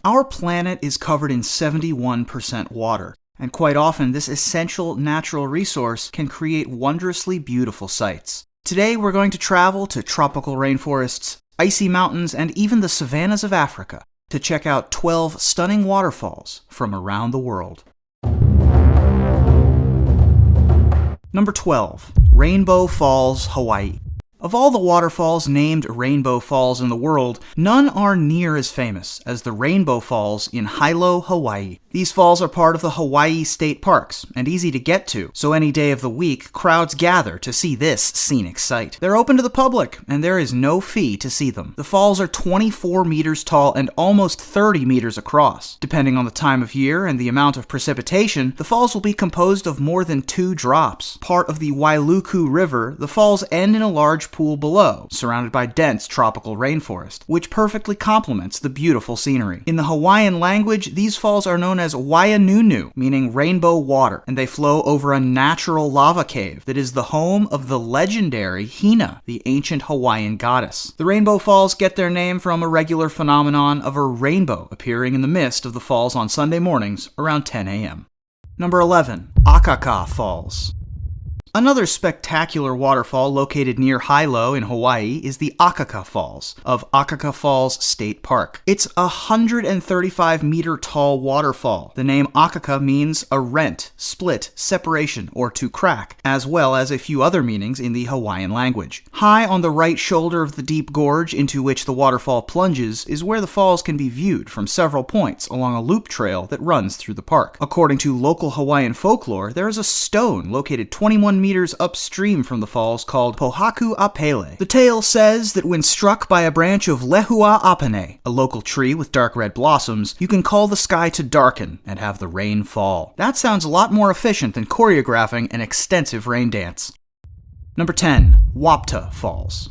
Our planet is covered in 71% water, and quite often this essential natural resource can create wondrously beautiful sights. Today we're going to travel to tropical rainforests, icy mountains, and even the savannas of Africa to check out 12 stunning waterfalls from around the world. Number 12. Rainbow Falls, Hawaii. Of all the waterfalls named Rainbow Falls in the world, none are near as famous as the Rainbow Falls in Hilo, Hawaii. These falls are part of the Hawaii State Parks and easy to get to, so any day of the week, crowds gather to see this scenic sight. They're open to the public, and there is no fee to see them. The falls are 24 meters tall and almost 30 meters across. Depending on the time of year and the amount of precipitation, the falls will be composed of more than 2 drops. Part of the Wailuku River, the falls end in a large pool below, surrounded by dense tropical rainforest, which perfectly complements the beautiful scenery. In the Hawaiian language, these falls are known as Waiānuenue, meaning rainbow water, and they flow over a natural lava cave that is the home of the legendary Hina, the ancient Hawaiian goddess. The Rainbow Falls get their name from a regular phenomenon of a rainbow appearing in the mist of the falls on Sunday mornings around 10 a.m. Number 11. Akaka Falls. Another spectacular waterfall located near Hilo in Hawaii is the Akaka Falls of Akaka Falls State Park. It's a 135-meter tall waterfall. The name Akaka means a rent, split, separation, or to crack, as well as a few other meanings in the Hawaiian language. High on the right shoulder of the deep gorge into which the waterfall plunges is where the falls can be viewed from several points along a loop trail that runs through the park. According to local Hawaiian folklore, there is a stone located 21 meters upstream from the falls called Pohaku Apele. The tale says that when struck by a branch of Lehua Apene, a local tree with dark red blossoms, you can call the sky to darken and have the rain fall. That sounds a lot more efficient than choreographing an extensive rain dance. Number 10. Whatta Falls.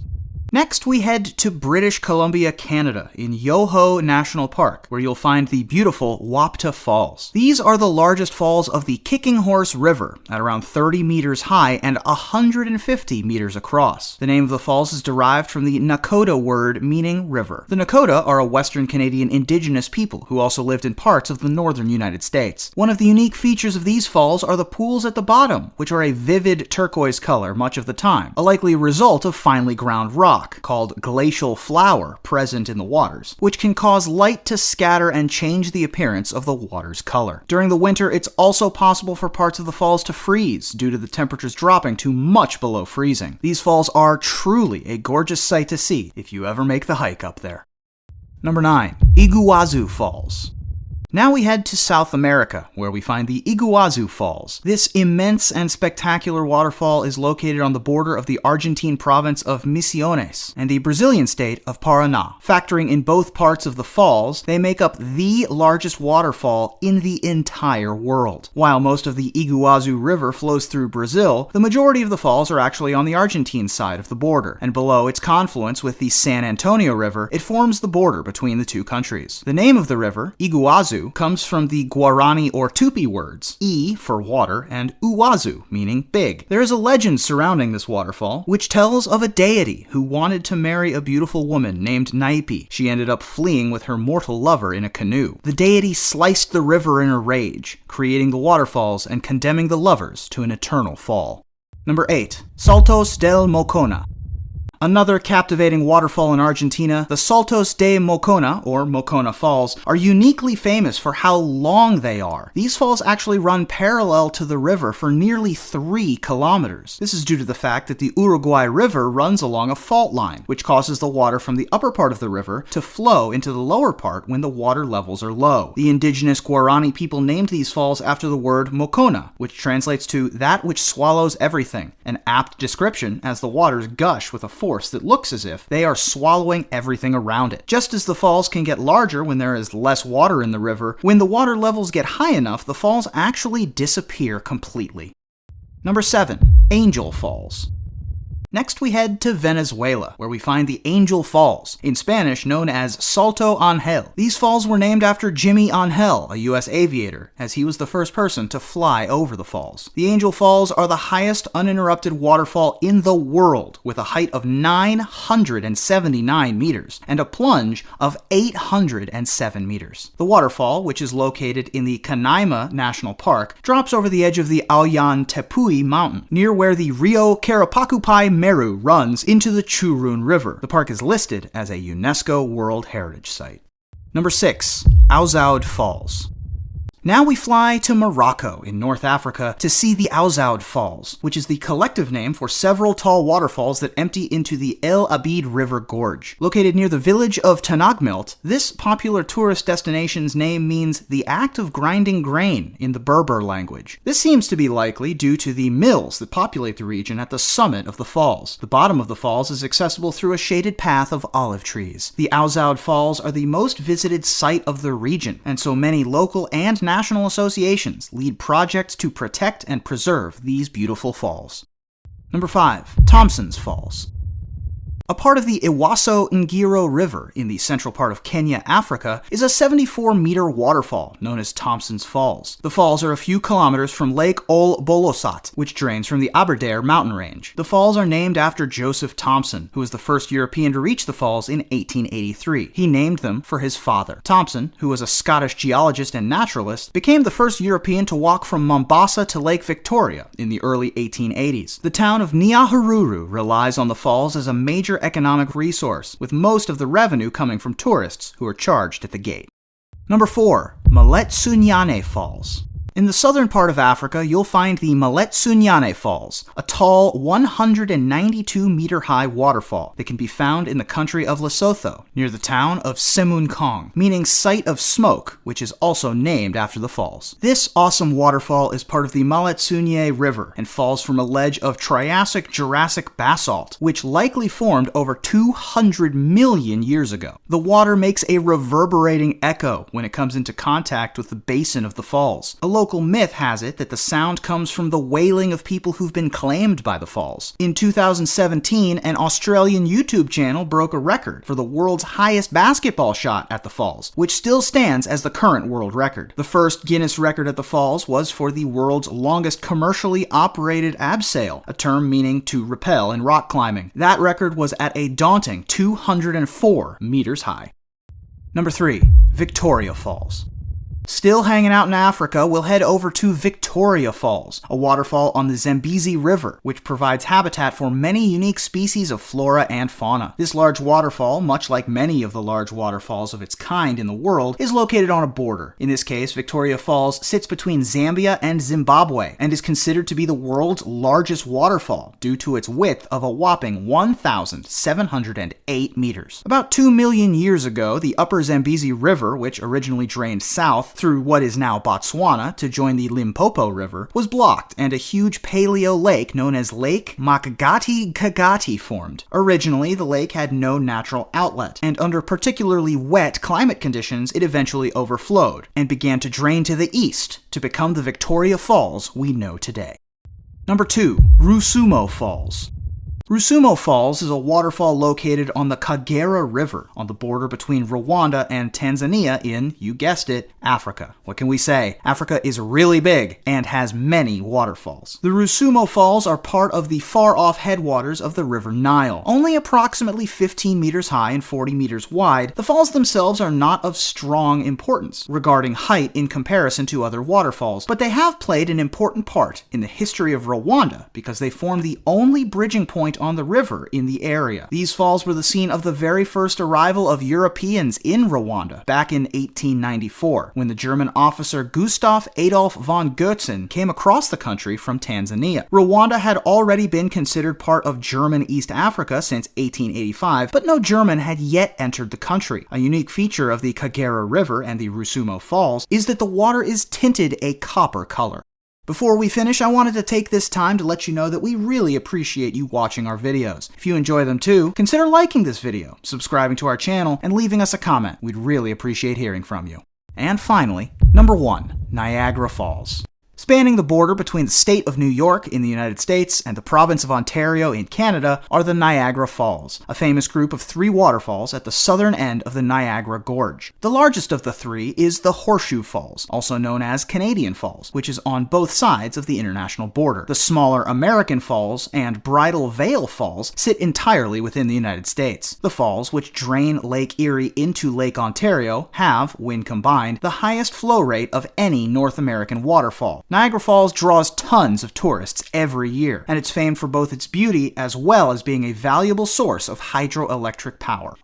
Next, we head to British Columbia, Canada, in Yoho National Park, where you'll find the beautiful Whatta Falls. These are the largest falls of the Kicking Horse River, at around 30 meters high and 150 meters across. The name of the falls is derived from the Nakota word meaning river. The Nakota are a Western Canadian indigenous people who also lived in parts of the northern United States. One of the unique features of these falls are the pools at the bottom, which are a vivid turquoise color much of the time, a likely result of finely ground rock called glacial flour present in the waters, which can cause light to scatter and change the appearance of the water's color. During the winter, it's also possible for parts of the falls to freeze due to the temperatures dropping to much below freezing. These falls are truly a gorgeous sight to see if you ever make the hike up there. Number 9. Iguazu Falls. Now we head to South America, where we find the Iguazu Falls. This immense and spectacular waterfall is located on the border of the Argentine province of Misiones and the Brazilian state of Paraná. Factoring in both parts of the falls, they make up the largest waterfall in the entire world. While most of the Iguazu River flows through Brazil, the majority of the falls are actually on the Argentine side of the border, and below its confluence with the San Antonio River, it forms the border between the two countries. The name of the river, Iguazu, comes from the Guarani or Tupi words, E for water and Uwazu, meaning big. There is a legend surrounding this waterfall, which tells of a deity who wanted to marry a beautiful woman named Naipi. She ended up fleeing with her mortal lover in a canoe. The deity sliced the river in a rage, creating the waterfalls and condemning the lovers to an eternal fall. Number 8. Saltos del Mocona. Another captivating waterfall in Argentina, the Saltos de Mocona, or Mocona Falls, are uniquely famous for how long they are. These falls actually run parallel to the river for nearly 3 kilometers. This is due to the fact that the Uruguay River runs along a fault line, which causes the water from the upper part of the river to flow into the lower part when the water levels are low. The indigenous Guarani people named these falls after the word Mocona, which translates to that which swallows everything, an apt description as the waters gush with a force that looks as if they are swallowing everything around it. Just as the falls can get larger when there is less water in the river, when the water levels get high enough, the falls actually disappear completely. Number 7. Angel Falls. Next, we head to Venezuela, where we find the Angel Falls, in Spanish known as Salto Ángel. These falls were named after Jimmy Ángel, a U.S. aviator, as he was the first person to fly over the falls. The Angel Falls are the highest uninterrupted waterfall in the world, with a height of 979 meters and a plunge of 807 meters. The waterfall, which is located in the Canaima National Park, drops over the edge of the Ollantaytambo Mountain, near where the Rio Carapacupai Meru runs into the Churun River. The park is listed as a UNESCO World Heritage Site. Number 6. Oued Falls. Now we fly to Morocco in North Africa to see the Oued Falls, which is the collective name for several tall waterfalls that empty into the El Abid River Gorge. Located near the village of Tanagmelt, this popular tourist destination's name means the act of grinding grain in the Berber language. This seems to be likely due to the mills that populate the region at the summit of the falls. The bottom of the falls is accessible through a shaded path of olive trees. The Oued Falls are the most visited site of the region, and so many local and national associations lead projects to protect and preserve these beautiful falls. Number 5. Thompsons Falls. A part of the Iguazu River in the central part of Kenya, Africa, is a 74-meter waterfall known as Thompsons Falls. The falls are a few kilometers from Lake Ol Bolosat, which drains from the Aberdare mountain range. The falls are named after Joseph Thompson, who was the first European to reach the falls in 1883. He named them for his father. Thompson, who was a Scottish geologist and naturalist, became the first European to walk from Mombasa to Lake Victoria in the early 1880s. The town of Nyahururu relies on the falls as a major economic resource, with most of the revenue coming from tourists who are charged at the gate. Number 4. Waiānuenue Falls. In the southern part of Africa, you'll find the Waiānuenue Falls, a tall 192-meter-high waterfall that can be found in the country of Lesotho, near the town of Semunkong, meaning site of smoke, which is also named after the falls. This awesome waterfall is part of the Waiānuenue River and falls from a ledge of Triassic-Jurassic basalt, which likely formed over 200 million years ago. The water makes a reverberating echo when it comes into contact with the basin of the falls. A local myth has it that the sound comes from the wailing of people who've been claimed by the falls. In 2017, an Australian YouTube channel broke a record for the world's highest basketball shot at the falls, which still stands as the current world record. The first Guinness record at the falls was for the world's longest commercially operated abseil, a term meaning to rappel in rock climbing. That record was at a daunting 204 meters high. Number 3. Victoria Falls. Still hanging out in Africa, we'll head over to Victoria Falls, a waterfall on the Zambezi River, which provides habitat for many unique species of flora and fauna. This large waterfall, much like many of the large waterfalls of its kind in the world, is located on a border. In this case, Victoria Falls sits between Zambia and Zimbabwe, and is considered to be the world's largest waterfall due to its width of a whopping 1,708 meters. About 2 million years ago, the upper Zambezi River, which originally drained south through what is now Botswana to join the Limpopo River, was blocked and a huge paleo lake known as Lake Makgati-Kagati formed. Originally, the lake had no natural outlet, and under particularly wet climate conditions, it eventually overflowed and began to drain to the east to become the Victoria Falls we know today. Number 2. Rusumo Falls. Rusumo Falls is a waterfall located on the Kagera River on the border between Rwanda and Tanzania in, you guessed it, Africa. What can we say? Africa is really big and has many waterfalls. The Rusumo Falls are part of the far-off headwaters of the River Nile. Only approximately 15 meters high and 40 meters wide, the falls themselves are not of strong importance regarding height in comparison to other waterfalls, but they have played an important part in the history of Rwanda because they form the only bridging point on the river in the area. These falls were the scene of the very first arrival of Europeans in Rwanda back in 1894, when the German officer Gustav Adolf von Goetzen came across the country from Tanzania. Rwanda had already been considered part of German East Africa since 1885, but no German had yet entered the country. A unique feature of the Kagera River and the Rusumo Falls is that the water is tinted a copper color. Before we finish, I wanted to take this time to let you know that we really appreciate you watching our videos. If you enjoy them too, consider liking this video, subscribing to our channel, and leaving us a comment. We'd really appreciate hearing from you. And finally, number 1, Niagara Falls. Spanning the border between the state of New York in the United States and the province of Ontario in Canada are the Niagara Falls, a famous group of 3 waterfalls at the southern end of the Niagara Gorge. The largest of the 3 is the Horseshoe Falls, also known as Canadian Falls, which is on both sides of the international border. The smaller American Falls and Bridal Veil Falls sit entirely within the United States. The falls, which drain Lake Erie into Lake Ontario, have, when combined, the highest flow rate of any North American waterfall. Niagara Falls draws tons of tourists every year, and it's famed for both its beauty as well as being a valuable source of hydroelectric power.